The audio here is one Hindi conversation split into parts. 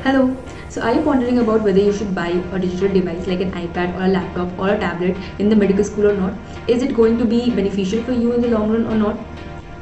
Hello. So, are you wondering about whether you should buy a digital device like an iPad or a laptop or a tablet in the medical school or not? Is it going to be beneficial for you in the long run or not?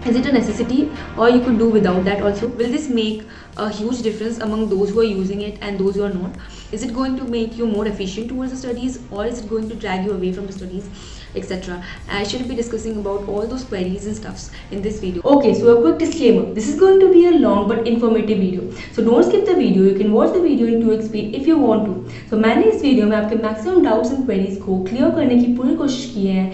Is it a necessity or you could do without that also? Will this make a huge difference among those who are using it and those who are not? Is it going to make you more efficient towards the studies, or is it going to drag you away from the studies, etc.? I should be discussing about all those queries and stuffs in this video. Okay, so a quick disclaimer. This is going to be a long but informative video. So don't skip the video. You can watch the video in 2x speed if you want to. So मैंने इस वीडियो में आपके मैक्सिमम डाउट्स एंड क्वेरीज को क्लियर करने की पूरी कोशिश की है.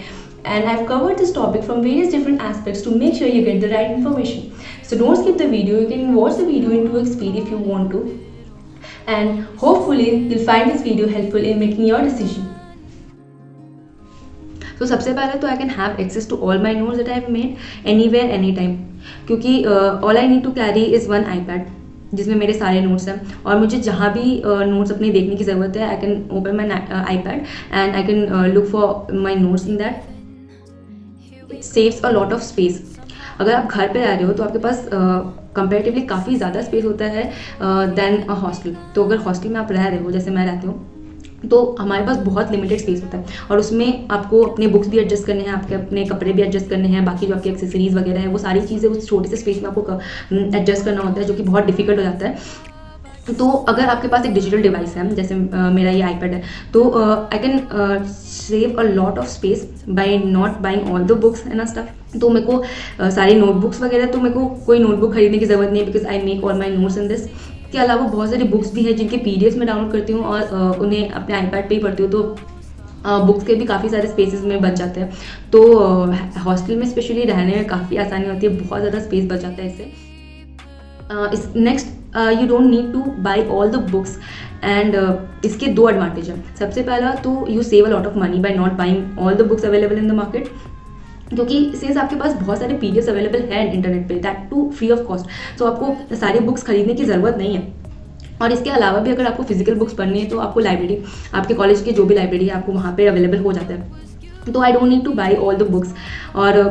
And I've covered this topic from various different aspects to make sure you get the right information. So don't skip the video. You can watch the video in 2x speed if you want to. And hopefully you'll find this video helpful in making your decision. So सबसे पहले तो I can have access to all my notes that I have made anywhere, anytime. क्योंकि all I need to carry is one iPad जिसमें मेरे सारे नोट्स हैं, और मुझे जहाँ भी नोट्स अपने देखने की ज़रूरत है, I can open my iPad and I can look for my notes in that. It saves a lot of space. अगर आप घर पे रह रहे हो तो आपके पास कंपेरेटिवली काफ़ी ज़्यादा स्पेस होता है देन अ हॉस्टल. तो अगर हॉस्टल में आप रह रहे हो जैसे मैं रहती हूँ, तो हमारे पास बहुत लिमिटेड स्पेस होता है, और उसमें आपको अपने बुक्स भी एडजस्ट करने हैं, आपके अपने कपड़े भी एडजस्ट करने हैं, बाकी जो आपकी एक्सेसरीज वगैरह है वो सारी चीज़ें उस छोटे से स्पेस में आपको एडजस्ट करना होता है, जो कि बहुत डिफिकल्ट हो जाता है. तो अगर आपके पास एक डिजिटल डिवाइस है जैसे मेरा ये iPad है, तो I can save a lot of space by not buying all the books and stuff. तो मेरे को सारी नोटबुक्स वगैरह, तो मेरे को कोई नोटबुक खरीदने की ज़रूरत नहीं है, because I make all my notes in this. के अलावा बहुत सारी बुक्स भी हैं जिनके PDF में डाउनलोड करती हूँ और उन्हें अपने iPad पे ही पढ़ती हूँ, तो बुक्स के भी काफ़ी सारे स्पेसेस में बच जाते हैं. तो हॉस्टल में स्पेशली रहने में काफ़ी आसानी होती है, बहुत ज़्यादा स्पेस बच जाता है इससे. Next, you don't need to buy all the books, and इसके दो एडवांटेज हैं. सबसे पहला तो you save a lot of money by not buying all the books available in the market, क्योंकि सिंस आपके पास बहुत सारे PDFs अवेलेबल हैं इंटरनेट पे, that too free of cost, तो आपको सारी बुक्स खरीदने की ज़रूरत नहीं है. और इसके अलावा भी अगर आपको फिजिकल बुक्स पढ़नी है तो आपको लाइब्रेरी, आपके कॉलेज की जो भी लाइब्रेरी है, आपको वहाँ पे अवेलेबल हो जाता है. तो I don't need to buy all the books. और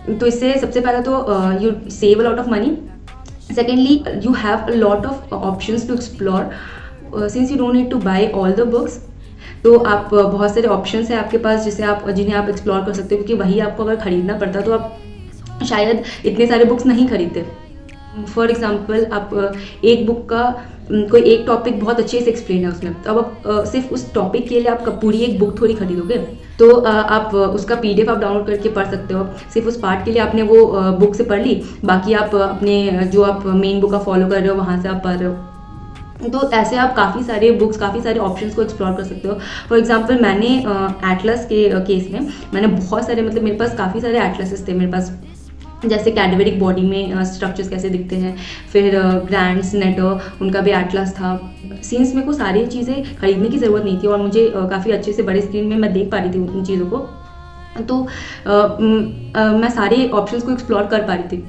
तो इससे सबसे पहला तो you save a lot of money. Secondly, you have a lot of options to explore since you don't need to buy all the books. तो आप बहुत सारे ऑप्शंस हैं आपके पास जिन्हें आप एक्सप्लोर कर सकते हो, क्योंकि वही आपको अगर ख़रीदना पड़ता तो आप शायद इतने सारे बुक्स नहीं खरीदते. फॉर एग्जाम्पल, आप एक बुक का कोई एक टॉपिक बहुत अच्छे से एक्सप्लेन है उसमें, तो अब आप सिर्फ उस टॉपिक के लिए आप पूरी एक बुक थोड़ी खरीदोगे. तो आप उसका PDF आप डाउनलोड करके पढ़ सकते हो. सिर्फ उस पार्ट के लिए आपने वो बुक से पढ़ ली, बाकी आप अपने जो आप मेन बुक का फॉलो कर रहे हो वहाँ से आप पढ़ रहे हो. तो ऐसे आप काफ़ी सारे बुक्स, काफ़ी सारे ऑप्शंस को एक्सप्लोर कर सकते हो. फॉर एग्जांपल, मैंने एटलस के केस में मैंने बहुत सारे, मतलब मेरे पास काफ़ी सारे एटलसेस थे मेरे पास, जैसे कैडवेरिक बॉडी में स्ट्रक्चर्स कैसे दिखते हैं, फिर ग्रैंड्स नेटर, उनका भी एटलस था. सिंस मेरे को सारी चीज़ें खरीदने की ज़रूरत नहीं थी और मुझे काफ़ी अच्छे से बड़े स्क्रीन में मैं देख पा रही थी उन चीज़ों को, तो मैं सारे ऑप्शंस को एक्सप्लोर कर पा रही थी.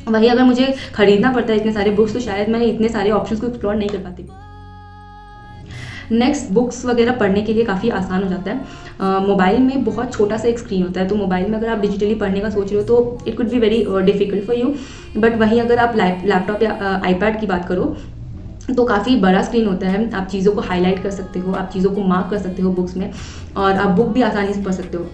वही अगर मुझे खरीदना पड़ता है इतने सारे बुक्स, तो शायद मैं इतने सारे ऑप्शंस को एक्सप्लोर नहीं कर पाती. नेक्स्ट, बुक्स वगैरह पढ़ने के लिए काफ़ी आसान हो जाता है. मोबाइल में बहुत छोटा सा एक स्क्रीन होता है, तो मोबाइल में अगर आप डिजिटली पढ़ने का सोच रहे हो तो it could be very difficult for you. But वहीं अगर आप लैपटॉप या iPad की बात करो तो काफ़ी बड़ा स्क्रीन होता है, आप चीज़ों को हाईलाइट कर सकते हो, आप चीज़ों को मार्क कर सकते हो बुक्स में, और आप बुक भी आसानी से पढ़ सकते हो.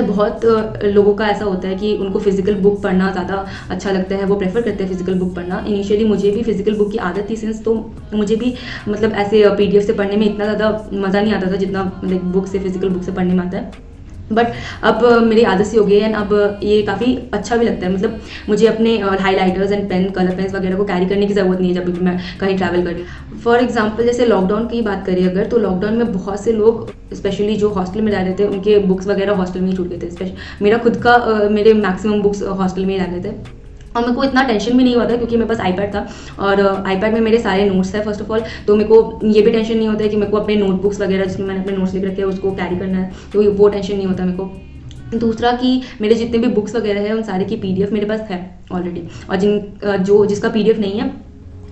बहुत लोगों का ऐसा होता है कि उनको फिजिकल बुक पढ़ना ज़्यादा अच्छा लगता है, वो प्रेफर करते हैं फिजिकल बुक पढ़ना. इनिशियली मुझे भी फिजिकल बुक की आदत थी सिंस, तो मुझे भी मतलब ऐसे PDF से पढ़ने में इतना ज़्यादा मज़ा नहीं आता था जितना लाइक बुक से, फिजिकल बुक से पढ़ने में आता है. बट अब मेरी आदत सी हो गई है, एंड अब ये काफ़ी अच्छा भी लगता है. मतलब मुझे अपने highlighters and pen, colour pens वगैरह को कैरी करने की ज़रूरत नहीं है जब भी मैं कहीं ट्रैवल कर रही हूँ. फॉर एग्जांपल, जैसे लॉकडाउन की बात करें अगर, तो लॉकडाउन में बहुत से लोग स्पेशली जो हॉस्टल में रह रहे थे, उनके बुक्स वगैरह हॉस्टल में ही छूट गए थे. मेरा खुद का मेरे मैक्सिमम बुक्स हॉस्टल में ही रह रहे थे, और मेरे को इतना टेंशन भी नहीं हुआ था क्योंकि मेरे पास iPad था, और iPad में मेरे सारे नोट्स है फर्स्ट ऑफ ऑल. तो मेरे को ये भी टेंशन नहीं होता है कि मेरे को अपने नोटबुक्स वगैरह जिसमें मैंने अपने नोट्स लिख रखे हैं उसको कैरी करना है, तो वो टेंशन नहीं होता मेरे को. दूसरा कि मेरे जितने भी बुक्स वगैरह है उन सारे की PDF मेरे पास है ऑलरेडी, और जिसका PDF नहीं है,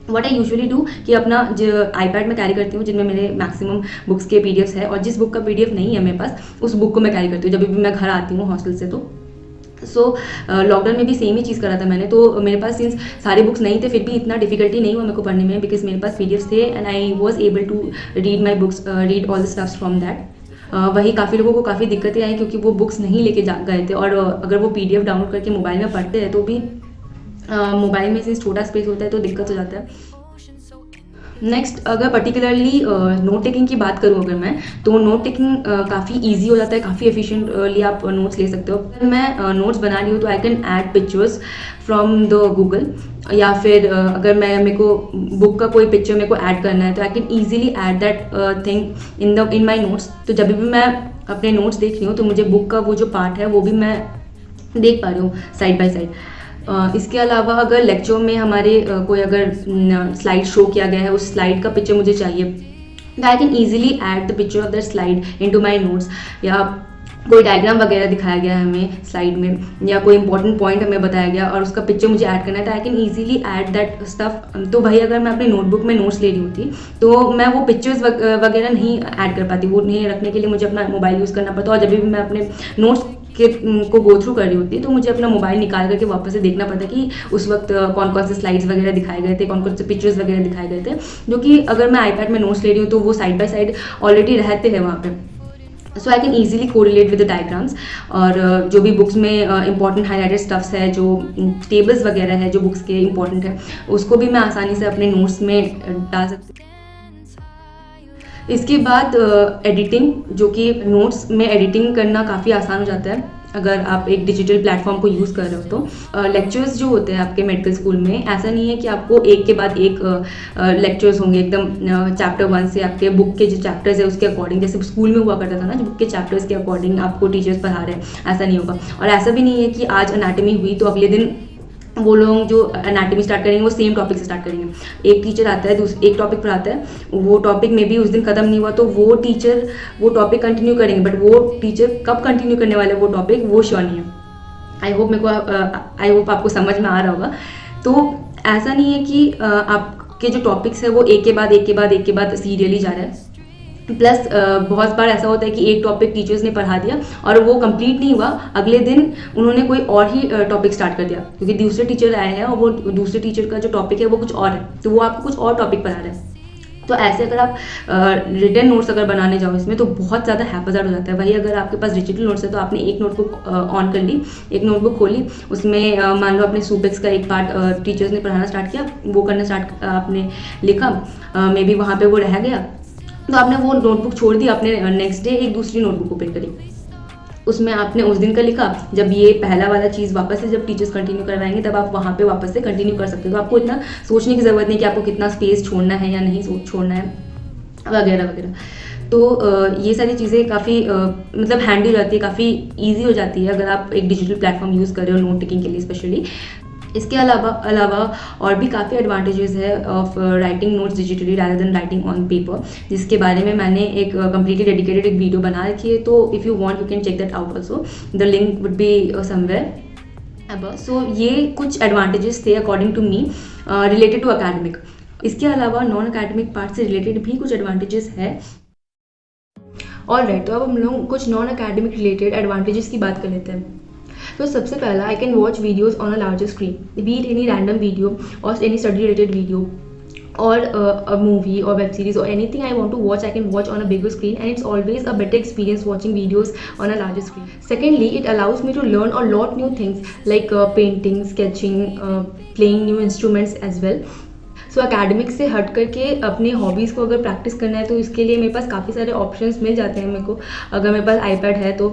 व्हाट आई यूजुअली डू कि अपना जो iPad में कैरी करती हूँ जिनमें मेरे मैक्सिमम बुक्स के PDFs है, और जिस बुक का PDF नहीं है मेरे पास उस बुक को मैं कैरी करती हूँ जब भी मैं घर आती हूँ हॉस्टल से. तो सो लॉकडाउन में भी सेम ही चीज़ करा था मैंने। तो मेरे पास सिंस सारे बुक्स नहीं थे, फिर भी इतना डिफिकल्टी नहीं हुआ मेरे को पढ़ने में, बिकॉज मेरे पास पीडीएफ्स थे and I was able to read my books, read all the stuffs from that. वही काफ़ी लोगों को काफ़ी दिक्कतें आई क्योंकि वो बुक्स नहीं लेके जा गए थे, और अगर वो पीडीएफ डाउनलोड करके मोबाइल में पढ़ते हैं तो भी मोबाइल में सिंस छोटा स्पेस होता है तो दिक्कत हो जाता है। नेक्स्ट, अगर पर्टिकुलरली नोट टेकिंग की बात करूँ अगर मैं, तो नोट टेकिंग काफ़ी ईजी हो जाता है, काफ़ी एफिशिएंटली आप नोट्स ले सकते हो। अगर मैं नोट्स बना रही हूँ तो I can add pictures from the Google, या फिर अगर मेरे को बुक का कोई पिक्चर मेरे को ऐड करना है तो I can easily add that thing in my notes. तो जब भी मैं अपने नोट्स देख रही हूँ तो मुझे बुक का वो जो पार्ट है वो भी मैं देख पा रही हूँ साइड बाय साइड। इसके अलावा अगर लेक्चर में हमारे कोई अगर स्लाइड शो किया गया है, उस स्लाइड का पिक्चर मुझे चाहिए, तो I can easily add the picture of that slide into my notes. या कोई डायग्राम वगैरह दिखाया गया है हमें स्लाइड में, या कोई इंपॉर्टेंट पॉइंट हमें बताया गया और उसका पिक्चर मुझे ऐड करना है, तो I can easily add that stuff. तो भाई अगर मैं अपनी नोटबुक में नोट्स ले रही होती तो मैं वो पिक्चर्स वगैरह नहीं ऐड कर पाती, वो नहीं रखने के लिए मुझे अपना मोबाइल यूज़ करना पड़ता। और जब भी मैं अपने नोट्स को गो थ्रू कर रही होती तो मुझे अपना मोबाइल निकाल करके वापस से देखना पड़ता कि उस वक्त कौन कौन से स्लाइड्स वगैरह दिखाए गए थे, कौन कौन से पिक्चर्स वगैरह दिखाए गए थे, जो कि अगर मैं आईपैड में नोट्स ले रही हूँ तो वो साइड बाय साइड ऑलरेडी रहते हैं वहाँ पे। So I can easily correlate with the diagrams. और जो भी बुक्स में इंपॉर्टेंट हाईलाइटेड स्टफ्स है, जो टेबल्स वगैरह है जो बुक्स के इंपॉर्टेंट है, उसको भी मैं आसानी से अपने नोट्स में डाल सकती हूँ। इसके बाद एडिटिंग, जो कि नोट्स में एडिटिंग करना काफ़ी आसान हो जाता है अगर आप एक डिजिटल प्लेटफॉर्म को यूज़ कर रहे हो तो। लेक्चर्स जो होते हैं आपके मेडिकल स्कूल में, ऐसा नहीं है कि आपको एक के बाद एक लेक्चर्स होंगे एकदम चैप्टर 1 से आपके बुक के जो चैप्टर्स है उसके अकॉर्डिंग, जैसे स्कूल में हुआ करता था ना, जो बुक के चैप्टर्स के अकॉर्डिंग आपको टीचर्स पढ़ा रहे हैं, ऐसा नहीं होगा। और ऐसा भी नहीं है कि आज एनाटॉमी हुई तो अगले दिन वो लोग जो एनाटॉमी स्टार्ट करेंगे वो सेम टॉपिक से स्टार्ट करेंगे। एक टीचर आता है, एक टॉपिक पढ़ाता है, वो टॉपिक में भी उस दिन खत्म नहीं हुआ तो वो टीचर वो टॉपिक कंटिन्यू करेंगे, बट वो टीचर कब कंटिन्यू करने वाले वो टॉपिक वो श्योर नहीं है। आई होप आपको समझ में आ रहा होगा। तो ऐसा नहीं है कि आपके जो टॉपिक्स है वो एक के बाद सीरियली जा रहा है। प्लस बहुत बार ऐसा होता है कि एक टॉपिक टीचर्स ने पढ़ा दिया और वो कंप्लीट नहीं हुआ, अगले दिन उन्होंने कोई और ही टॉपिक स्टार्ट कर दिया क्योंकि दूसरे टीचर आए हैं और वो दूसरे टीचर का जो टॉपिक है वो कुछ और है, तो वो आपको कुछ और टॉपिक पढ़ा रहे हैं। तो ऐसे अगर आप रिटन नोट्स अगर बनाने जाओ इसमें तो बहुत ज़्यादा हैपजार्ड हो जाता है। वही अगर आपके पास डिजिटल नोट्स है तो आपने एक नोटबुक ऑन कर ली, एक नोटबुक खोली, उसमें मान लो अपने सुपेक्स का एक पार्ट टीचर्स ने पढ़ाना स्टार्ट किया, वो करना स्टार्ट आपने लिखा, मे बी वहाँ पर वो रह गया तो आपने वो नोटबुक छोड़ दी, आपने नेक्स्ट डे एक दूसरी नोटबुक ओपन करी, उसमें आपने उस दिन का लिखा। जब ये पहला वाला चीज़ वापस से जब टीचर्स कंटिन्यू करवाएंगे तब आप वहाँ पे वापस से कंटिन्यू कर सकते हो। तो आपको इतना सोचने की ज़रूरत नहीं कि आपको कितना स्पेस छोड़ना है या नहीं छोड़ना है वगैरह वगैरह। तो ये सारी चीज़ें काफ़ी मतलब हैंडी हो जाती है, काफ़ी ईजी हो जाती है अगर आप एक डिजिटल प्लेटफॉर्म यूज़ कर रहे हो नोट टेकिंग के लिए स्पेशली। इसके अलावा और भी काफ़ी एडवांटेजेस है of writing notes digitally rather than writing on paper, जिसके बारे में मैंने एक कम्प्लीटली डेडिकेटेड एक वीडियो बना रखी है। तो if you want you can check that out also, the link would be somewhere. So ये कुछ एडवांटेजेस थे according to me related to academic. इसके अलावा नॉन अकेडमिक पार्ट से रिलेटेड भी कुछ एडवांटेजेस है। ऑलराइट, तो अब हम लोग कुछ नॉन अकेडमिक रिलेटेड एडवांटेजेस की बात कर लेते हैं। तो सबसे पहला, I can watch videos on a larger screen, be it any random video और any study related video or a movie or web series or anything I want to watch, I can watch on a bigger screen, and it's always a better experience watching videos on a larger screen. Secondly, it allows me to learn a lot new things like painting, sketching, playing new instruments as well. So academic से हट करके अपने हॉबीज़ को अगर प्रैक्टिस करना है तो इसके लिए मेरे पास काफ़ी सारे ऑप्शंस मिल जाते हैं मेरे को, अगर मेरे पास आईपैड है तो।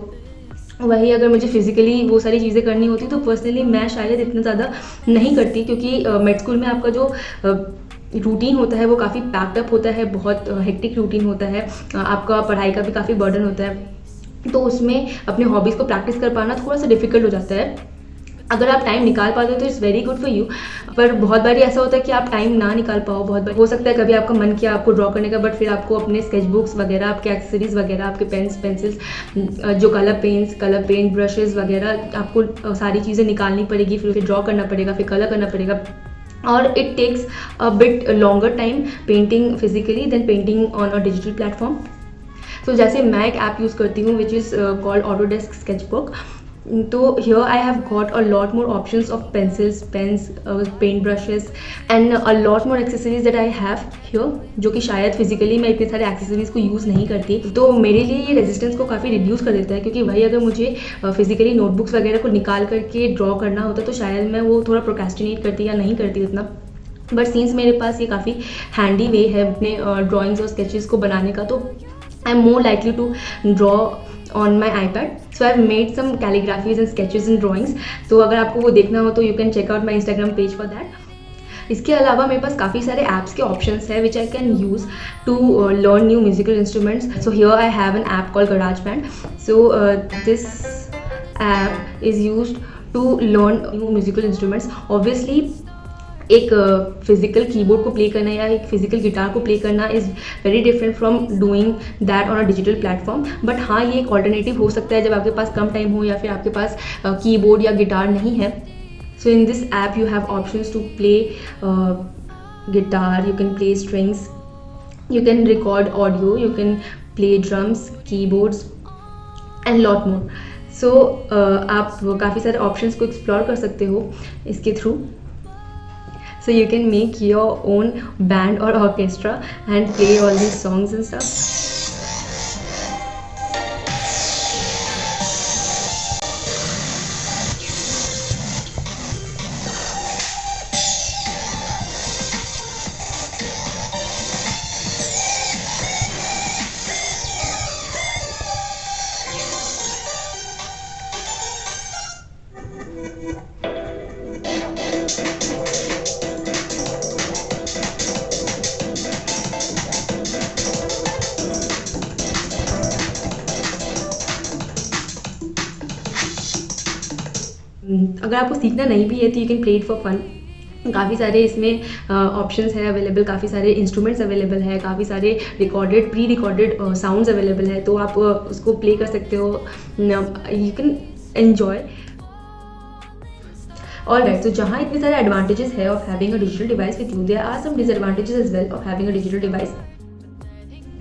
वही अगर मुझे फिजिकली वो सारी चीज़ें करनी होती तो पर्सनली मैं शायद इतना ज़्यादा नहीं करती, क्योंकि मेड स्कूल में आपका जो रूटीन होता है वो काफ़ी पैक्ड अप होता है, बहुत हेक्टिक रूटीन होता है, आपका पढ़ाई का भी काफ़ी बर्डन होता है, तो उसमें अपने हॉबीज़ को प्रैक्टिस कर पाना थोड़ा सा डिफिकल्ट हो जाता है। अगर आप टाइम निकाल पाते हो तो it's very good for you, पर बहुत बार ऐसा होता है कि आप टाइम ना निकाल पाओ। बहुत बार हो सकता है कभी आपका मन किया आपको ड्रॉ करने का, बट फिर आपको अपने स्केच बुक्स वगैरह, आपके एक्सेसरीज वगैरह, आपके पेन्स पेंसिल्स, जो कलर पेंट ब्रशेज़ वगैरह, आपको सारी चीज़ें निकालनी पड़ेगी, फिर ड्रॉ करना पड़ेगा, फिर कलर करना पड़ेगा, और it takes a bit longer time painting physically than painting on a digital platform. तो जैसे मैं एक ऐप यूज़ करती हूँ which is called Autodesk Sketchbook. तो here I have got a lot more options of pencils, pens, paint brushes and a lot more accessories that I have here, जो कि शायद फिजिकली मैं इतने सारे एक्सेसरीज को यूज़ नहीं करती, तो मेरे लिए ये रेजिस्टेंस को काफ़ी रिड्यूस कर देता है। क्योंकि वही अगर मुझे फिजिकली नोटबुक्स वगैरह को निकाल करके ड्रॉ करना होता तो शायद मैं वो थोड़ा प्रोक्रेस्टिनेट करती या नहीं करती उतना। बट सिंस मेरे पास ये काफ़ी हैंडी वे है अपने ड्राइंग्स और स्केचेस को बनाने का, तो I am more likely to draw on my iPad. So I've made some calligraphies and sketches and drawings. तो अगर आपको वो देखना हो तो you can check out my Instagram page for that. इसके अलावा मेरे पास काफ़ी सारे ऐप्स के ऑप्शंस है which I can use to learn new musical instruments. So here I have an app called GarageBand. So this app is used to learn new musical instruments. Obviously एक फिजिकल कीबोर्ड को प्ले करना या एक फिजिकल गिटार को प्ले करना is very different from doing that on a digital platform. But हाँ, ये एक ऑल्टरनेटिव हो सकता है जब आपके पास कम टाइम हो या फिर आपके पास कीबोर्ड या गिटार नहीं है। So in this app you have options to play guitar, you can play strings, you can record audio, you can play drums, keyboards and lot more. सो आप काफ़ी सारे ऑप्शंस को एक्सप्लोर कर सकते हो इसके through. So you can make your own band or orchestra and play all these songs and stuff. अगर आपको सीखना नहीं भी है तो you can play it for fun. काफ़ी सारे इसमें ऑप्शंस है अवेलेबल, काफ़ी सारे इंस्ट्रूमेंट्स अवेलेबल है, काफ़ी सारे recorded pre recorded sounds available है, तो आप उसको प्ले कर सकते हो, यू कैन एन्जॉय। ऑलराइट, तो जहाँ इतने सारे एडवांटेजेस है of having a digital device with you, there are some disadvantages as well of having a digital device.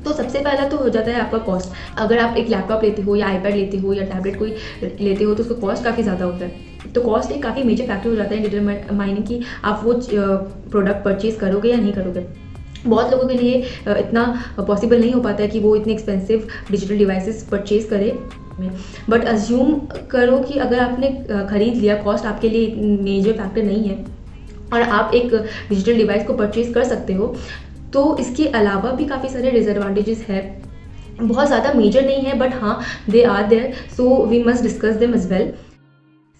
तो सबसे पहला तो हो जाता है आपका कॉस्ट। अगर आप एक लैपटॉप लेते हो या आईपैड लेते हो या टैबलेट कोई लेते हो तो उसका कॉस्ट काफ़ी ज़्यादा होता है। तो कॉस्ट एक काफ़ी मेजर फैक्टर हो जाता है डिटरमाइनिंग कि आप वो प्रोडक्ट परचेज करोगे या नहीं करोगे। बहुत लोगों के लिए इतना पॉसिबल नहीं हो पाता है कि वो इतने एक्सपेंसिव डिजिटल डिवाइसेस परचेज करे। बट अज्यूम करो कि अगर आपने खरीद लिया, कॉस्ट आपके लिए मेजर फैक्टर नहीं है और आप एक डिजिटल डिवाइस को परचेज कर सकते हो, तो इसके अलावा भी काफ़ी सारे डिसएडवांटेजेस है। बहुत ज़्यादा मेजर नहीं है बट हाँ they are there, so we must discuss them as well.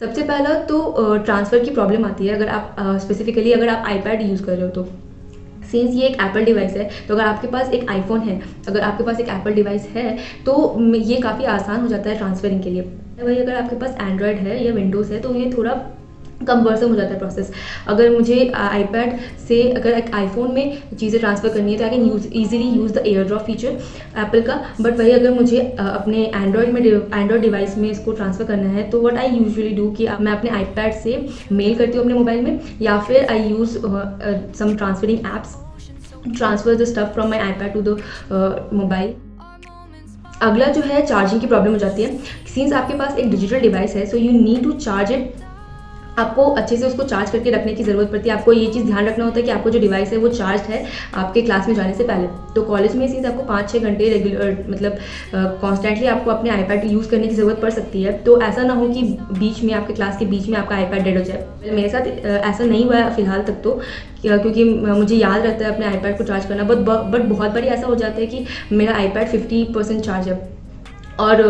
सबसे पहला तो ट्रांसफ़र की प्रॉब्लम आती है। अगर आप स्पेसिफिकली अगर आप आईपैड यूज़ कर रहे हो, तो सिंस ये एक एप्पल डिवाइस है, तो अगर आपके पास एक आईफोन है, अगर आपके पास एक एप्पल डिवाइस है तो ये काफ़ी आसान हो जाता है ट्रांसफरिंग के लिए। वही अगर आपके पास एंड्रॉयड है या विंडोज़ है तो ये थोड़ा कम्बर्सम हो जाता है प्रोसेस। अगर मुझे आईपैड से अगर एक आईफोन में चीज़ें ट्रांसफ़र करनी है तो I can easily use the air drop feature Apple का। बट वही अगर मुझे अपने एंड्रॉयड डिवाइस में इसको ट्रांसफ़र करना है तो व्हाट आई यूजुअली डू कि मैं अपने आईपैड से मेल करती हूँ अपने मोबाइल में, या फिर I use some transferring apps transfer the stuff from my iPad to the mobile. अगला जो है चार्जिंग की प्रॉब्लम हो जाती है। सिंस आपके पास एक डिजिटल डिवाइस है, so you need to charge it. आपको अच्छे से उसको चार्ज करके रखने की ज़रूरत पड़ती है। आपको ये चीज़ ध्यान रखना होता है कि आपको जो डिवाइस है वो चार्ज है आपके क्लास में जाने से पहले। तो कॉलेज में सिंस आपको 5-6 घंटे रेगुलर मतलब कॉन्स्टेंटली आपको अपने आईपैड यूज़ करने की ज़रूरत पड़ सकती है। तो ऐसा ना हो कि बीच में आपके क्लास के बीच में आपका आईपैड डेड हो जाए। मेरे साथ ऐसा नहीं हुआ है फ़िलहाल तक तो, क्योंकि मुझे याद रहता है अपने आईपैड को चार्ज करना। बट बहुत बार ऐसा हो जाता है कि मेरा आईपैड 50% चार्ज है और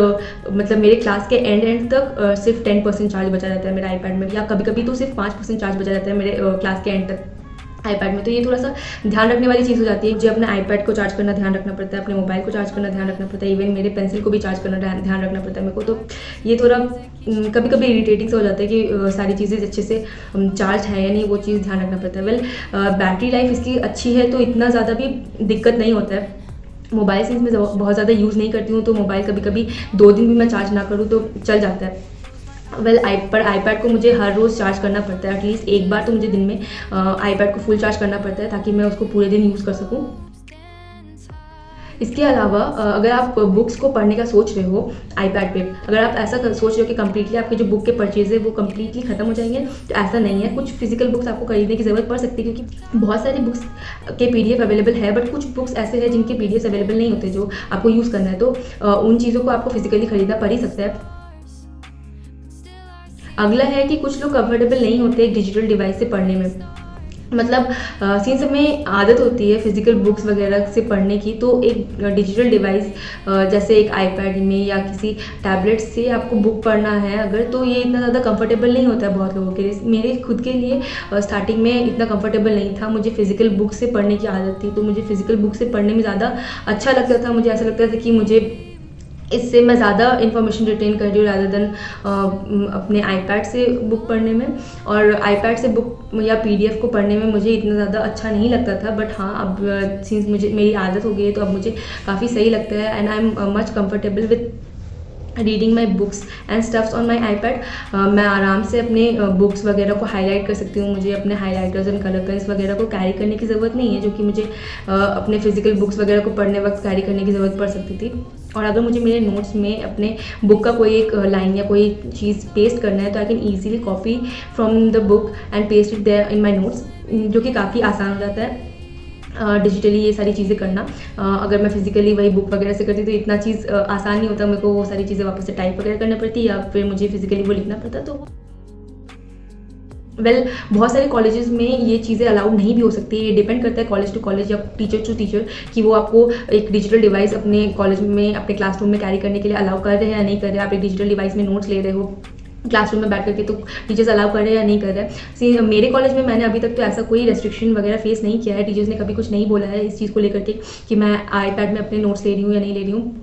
मतलब मेरे क्लास के एंड तक सिर्फ 10% चार्ज बचा रहता है मेरे आईपैड में, या कभी कभी तो सिर्फ 5% चार्ज बचा रहता है मेरे क्लास के एंड तक आईपैड में। तो ये थोड़ा सा ध्यान रखने वाली चीज़ हो जाती है। मुझे अपने आईपैड को चार्ज करना ध्यान रखना पड़ता है, अपने मोबाइल को चार्ज करना ध्यान रखना पड़ता है, इवन मेरे पेंसिल को भी चार्ज करना ध्यान रखना पड़ता है मेरे को। तो ये थोड़ा कभी कभी इरिटेटिंग से हो जाता है कि सारी चीज़ें अच्छे से चार्ज है या नहीं, वो चीज़ ध्यान रखना पड़ता है। वेल बैटरी लाइफ इसकी अच्छी है तो इतना ज़्यादा भी दिक्कत नहीं होता है। मोबाइल सिंस मैं बहुत ज़्यादा यूज़ नहीं करती हूँ तो मोबाइल कभी कभी 2 दिन भी मैं चार्ज ना करूँ तो चल जाता है। वेल आईपैड को मुझे हर रोज़ चार्ज करना पड़ता है। एटलीस्ट एक बार तो मुझे दिन में आईपैड को फुल चार्ज करना पड़ता है ताकि मैं उसको पूरे दिन यूज़ कर सकूँ। इसके अलावा अगर आप बुक्स को पढ़ने का सोच रहे हो आईपैड पे, अगर आप ऐसा सोच रहे हो कि कम्प्लीटली आपके जो बुक के परचेज है वो कम्प्लीटली खत्म हो जाएंगे, तो ऐसा नहीं है। कुछ फिजिकल बुक्स आपको खरीदने की ज़रूरत पड़ सकती है, क्योंकि बहुत सारी बुक्स के PDF अवेलेबल है, बट कुछ बुक्स ऐसे हैं जिनके PDF अवेलेबल नहीं होते जो आपको यूज़ करना है, तो उन चीज़ों को आपको फिजिकली खरीदना पड़ ही सकता है। अगला है कि कुछ लोग कंफर्टेबल नहीं होते एक डिजिटल डिवाइस से पढ़ने में। मतलब सिंस हमें आदत होती है फिजिकल बुक्स वगैरह से पढ़ने की, तो एक डिजिटल डिवाइस जैसे एक आईपैड में या किसी टैबलेट से आपको बुक पढ़ना है अगर, तो ये इतना ज़्यादा कंफर्टेबल नहीं होता है बहुत लोगों के लिए। मेरे खुद के लिए स्टार्टिंग में इतना कंफर्टेबल नहीं था, मुझे फिजिकल बुक से पढ़ने की आदत थी, तो मुझे फिजिकल बुक से पढ़ने में ज़्यादा अच्छा लगता था। मुझे ऐसा लगता था कि मुझे इससे मैं ज़्यादा इन्फॉर्मेशन रिटेन कर रही हूँ रादर देन अपने आईपैड से बुक पढ़ने में। और आईपैड से बुक या PDF को पढ़ने में मुझे इतना ज़्यादा अच्छा नहीं लगता था, बट हाँ अब सिंस मुझे मेरी आदत हो गई है तो अब मुझे काफ़ी सही लगता है, and I am much comfortable with reading my books and stuffs on my iPad. मैं आराम से अपने बुक्स वगैरह को हाईलाइट कर सकती हूँ। मुझे अपने हाईलाइटर्स एंड कलर पेन्स वगैरह को कैरी करने की ज़रूरत नहीं है, जो कि मुझे अपने फिजिकल बुक्स वगैरह को पढ़ने वक्त कैरी करने की ज़रूरत पड़ सकती थी। और अगर मुझे मेरे नोट्स में अपने बुक का कोई एक लाइन या कोई चीज़ पेस्ट करना है, तो I can easily copy from the book and paste it there in my notes, जो कि काफ़ी आसान हो जाता है डिजिटली ये सारी चीज़ें करना। अगर मैं फिजिकली वही बुक वगैरह से करती तो इतना चीज़ आसान नहीं होता, मेरे को वो सारी चीज़ें वापस से टाइप वगैरह करना पड़ती या फिर मुझे फिजिकली वो लिखना पड़ता। तो बहुत सारे कॉलेजेस में ये चीज़ें अलाउड नहीं भी हो सकती है। ये डिपेंड करता है कॉलेज टू कॉलेज या टीचर टू टीचर कि वो आपको एक डिजिटल डिवाइस अपने कॉलेज में अपने क्लासरूम में कैरी करने के लिए अलाउ कर रहे हैं या नहीं कर रहे हैं। आप एक डिजिटल डिवाइस में नोट्स ले रहे हो क्लासरूम में बैठ करके, तो टीचर्स अलाउ कर रहे हैं या नहीं कर रहे हैं। मेरे कॉलेज में मैंने अभी तक तो ऐसा कोई रेस्ट्रिक्शन वगैरह फेस नहीं किया है। टीचर्स ने कभी कुछ नहीं बोला है इस चीज़ को लेकर के कि मैं आईपैड में अपने नोट्स ले रही हूँ या नहीं ले रही हूँ।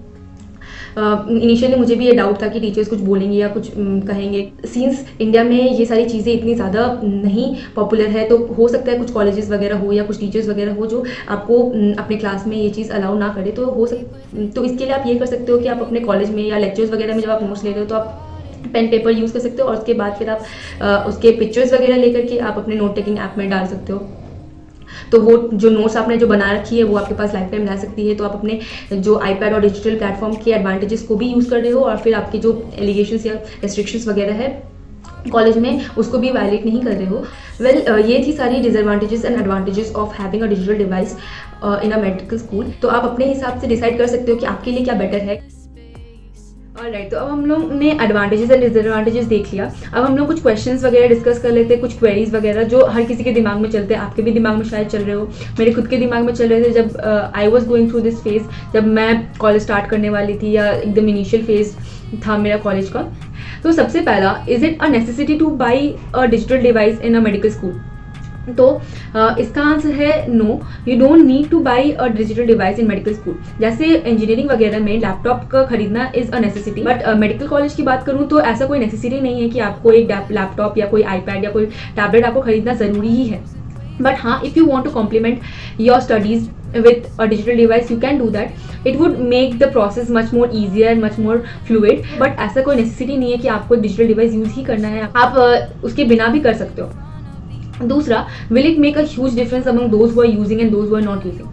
इनिशियली मुझे भी ये डाउट था कि टीचर्स कुछ बोलेंगे या कुछ कहेंगे। सिंस इंडिया में ये सारी चीज़ें इतनी ज़्यादा नहीं पॉपुलर है, तो हो सकता है कुछ कॉलेजेस वगैरह हो या कुछ टीचर्स वगैरह हो जो आपको अपने क्लास में ये चीज़ अलाउ ना करे। तो इसके लिए आप ये कर सकते हो कि आप अपने कॉलेज में या लेक्चर्स वगैरह में जब आप नोट्स ले रहे हो तो आप पेन पेपर यूज़ कर सकते हो, और उसके बाद फिर आप उसके पिक्चर्स वगैरह लेकर के आप अपने नोट टेकिंग ऐप में डाल सकते हो। तो वो जो नोट्स आपने जो बना रखी है वो आपके पास लाइफ टाइम रह सकती है। तो आप अपने जो आईपैड और डिजिटल प्लेटफॉर्म के एडवांटेजेस को भी यूज़ कर रहे हो, और फिर आपके जो एलिगेशंस या रेस्ट्रिक्शंस वगैरह है कॉलेज में उसको भी वायलेट नहीं कर रहे हो। ये थी सारी disadvantages and advantages of having a digital device in a medical school. तो आप अपने हिसाब से डिसाइड कर सकते हो कि आपके लिए क्या बेटर है। ऑलराइट, तो अब हम लोग ने एडवांटेजेस एंड डिसएडवांटेजेस देख लिया। अब हम लोग कुछ क्वेश्चंस वगैरह डिस्कस कर लेते हैं, कुछ क्वेरीज वगैरह जो हर किसी के दिमाग में चलते हैं। आपके भी दिमाग में शायद चल रहे हो, मेरे खुद के दिमाग में चल रहे थे जब I was going through this phase, जब मैं कॉलेज स्टार्ट करने वाली थी या एकदम इनिशियल फेज था मेरा कॉलेज का। तो सबसे पहला, is it a necessity to buy a digital device in a medical school? तो इसका आंसर है no, you don't need to buy a digital device in medical school. जैसे इंजीनियरिंग वगैरह में लैपटॉप का खरीदना is a necessity, but medical college की बात करूँ तो ऐसा कोई नेसेसिटी नहीं है कि आपको एक लैपटॉप या कोई आईपैड या कोई टैबलेट आपको खरीदना ज़रूरी ही है। बट हाँ, if you want to complement your studies with a digital device you can do that. It would make the process much more easier and much more fluid. But ऐसा कोई necessity नहीं है कि आपको डिजिटल डिवाइस यूज़ ही करना है, आप उसके बिना भी कर सकते हो। दूसरा, will it make a huge difference among those who are using and those who are not using?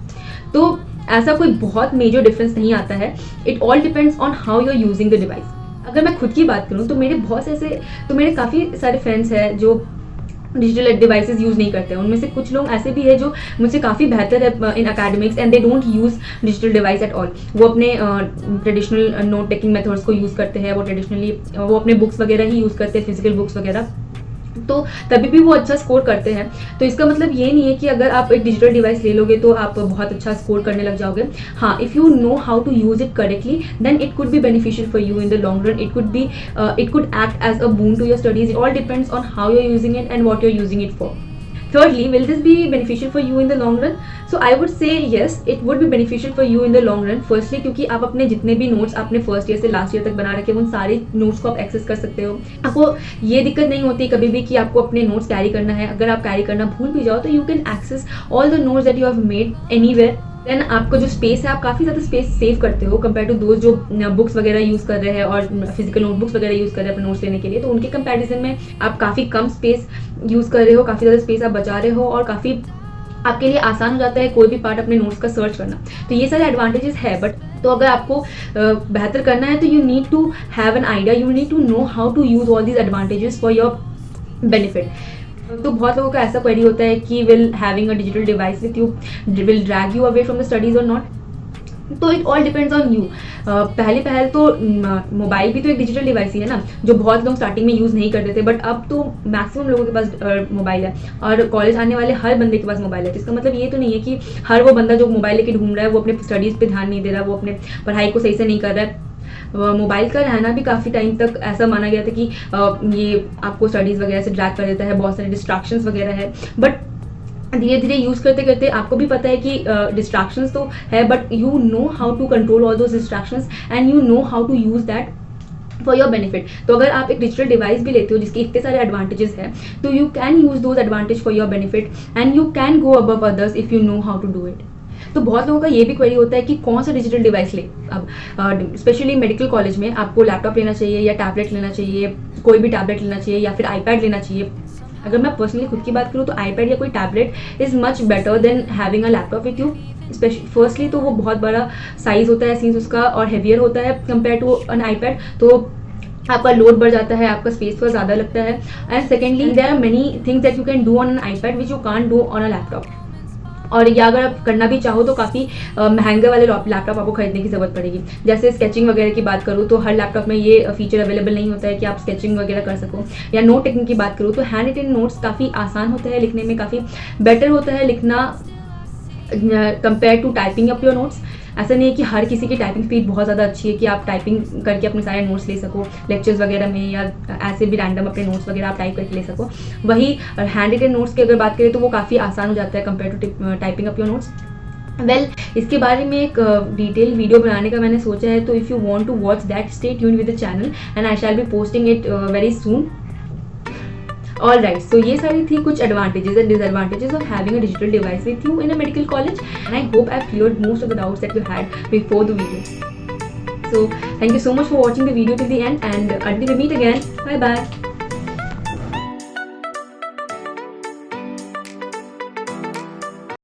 तो ऐसा कोई बहुत मेजर डिफरेंस नहीं आता है। It all depends on how you are using the device. अगर मैं खुद की बात करूँ तो मेरे काफ़ी सारे फ्रेंड्स हैं जो डिजिटल डिवाइसेस यूज़ नहीं करते हैं। उनमें से कुछ लोग ऐसे भी है जो मुझसे काफ़ी बेहतर है in academics and they don't use digital device at all. वो अपने ट्रेडिशनल नोट टेकिंग मेथड्स को यूज़ करते हैं, वो अपने बुक्स वगैरह ही यूज़ करते हैं, फिजिकल बुक्स वगैरह, तो तभी भी वो अच्छा स्कोर करते हैं। तो इसका मतलब ये नहीं है कि अगर आप एक डिजिटल डिवाइस ले लोगे तो आप बहुत अच्छा स्कोर करने लग जाओगे। हाँ, if you know how to use it correctly then it could be beneficial for you in the long run. It could act as a boon to your studies. It all depends on how you are using it and what you are using it for. Thirdly, will this be beneficial for you in the long run? So I would say yes, it would be beneficial for you in the long run. Firstly, क्योंकि आप अपने जितने भी नोट्स आपने फर्स्ट ईयर से लास्ट ईयर तक बना रखे हैं उन सारे नोट्स को आप एक्सेस कर सकते हो। आपको ये दिक्कत नहीं होती कभी भी कि आपको अपने नोट्स कैरी करना है। अगर आप कैरी करना भूल भी जाओ तो you can access all the notes that you have made anywhere. Then आपका जो स्पेस है, आप काफ़ी ज़्यादा स्पेस सेव करते हो कंपेयर टू दोस्त जो बुक्स वगैरह यूज़ कर रहे हैं और फिजिकल नोटबुक्स वगैरह यूज़ कर रहे हैं अपने नोट्स लेने के लिए। तो उनके कंपैरिजन में आप काफ़ी कम स्पेस यूज़ कर रहे हो, काफ़ी ज़्यादा स्पेस आप बचा रहे हो और काफ़ी आपके लिए आसान हो जाता है कोई भी पार्ट अपने नोट्स का सर्च करना। तो ये सारे एडवांटेजेस है। बट तो अगर आपको बेहतर करना है तो you need to have an idea, you need to know how to use all these advantages for your benefit. तो बहुत लोगों का ऐसा क्वेरी होता है कि will having a digital device with you will drag you away from the studies और नॉट। तो it all depends on you. पहले तो मोबाइल भी तो एक डिजिटल डिवाइस ही है ना, जो बहुत लोग स्टार्टिंग में यूज़ नहीं करते थे, बट अब तो मैक्सिमम लोगों के पास मोबाइल है और कॉलेज आने वाले हर बंदे के पास मोबाइल है। तो इसका मतलब ये तो नहीं है कि हर वो बंदा जो मोबाइल लेके ढूंढ रहा है वो अपने स्टडीज़ पे ध्यान नहीं दे रहा है, वो अपने पढ़ाई को सही से नहीं कर रहा है। मोबाइल का रहना भी काफ़ी टाइम तक ऐसा माना गया था कि ये आपको स्टडीज़ वगैरह से ड्रैग कर देता है, बहुत सारे डिस्ट्रैक्शंस वगैरह है। बट धीरे धीरे यूज़ करते करते आपको भी पता है कि डिस्ट्रैक्शंस तो है, but you know how to control all those distractions and you know how to use that for your benefit. तो अगर आप एक डिजिटल डिवाइस भी लेते हो जिसके इतने सारे एडवांटेजेस हैं, तो you can use those advantage for your benefit and you can go above others if you know how to do it. तो बहुत लोगों का ये भी क्वेरी होता है कि कौन सा डिजिटल डिवाइस ले। अब स्पेशली मेडिकल कॉलेज में आपको लैपटॉप लेना चाहिए या टैबलेट लेना चाहिए, कोई भी टैबलेट लेना चाहिए या फिर आईपैड लेना चाहिए। अगर मैं पर्सनली खुद की बात करूँ तो आईपैड या कोई tablet is much better than having a laptop with you. Firstly तो वो बहुत बड़ा साइज़ होता है सीन्स उसका और हेवियर होता है कंपेयर टू एन आईपैड, तो आपका लोड बढ़ जाता है, आपका स्पेस थोड़ा ज़्यादा लगता है। And secondly there are many things that you can do on an iPad which you can't do on a laptop. और या अगर आप करना भी चाहो तो काफ़ी महंगे वाले लैपटॉप आपको खरीदने की ज़रूरत पड़ेगी। जैसे स्केचिंग वगैरह की बात करूँ तो हर लैपटॉप में ये फीचर अवेलेबल नहीं होता है कि आप स्केचिंग वगैरह कर सको। या नोट टेकिंग की बात करूँ तो हैंड रिटन नोट्स काफ़ी आसान होता है लिखने में, काफ़ी बेटर होता है लिखना compare to typing up your notes. ऐसा नहीं है कि हर किसी की टाइपिंग स्पीड बहुत ज़्यादा अच्छी है कि आप टाइपिंग करके अपने सारे नोट्स ले सको लेक्चर्स वगैरह में, या ऐसे भी रैंडम अपने नोट्स वगैरह आप टाइप करके ले सको। वही हैंड रिटन नोट्स की अगर बात करें तो वो काफ़ी आसान हो जाता है compare to typing up your notes. Well इसके बारे में एक डिटेल वीडियो बनाने का मैंने सोचा है, तो if you want to watch that stay tuned with the channel and I shall be posting it very soon. All right, so ये सारी थी कुछ advantages and disadvantages of having a digital device with you in a medical college and I hope I cleared most of the doubts that you had before the video. So thank you so much for watching the video till the end, and until we meet again, bye bye.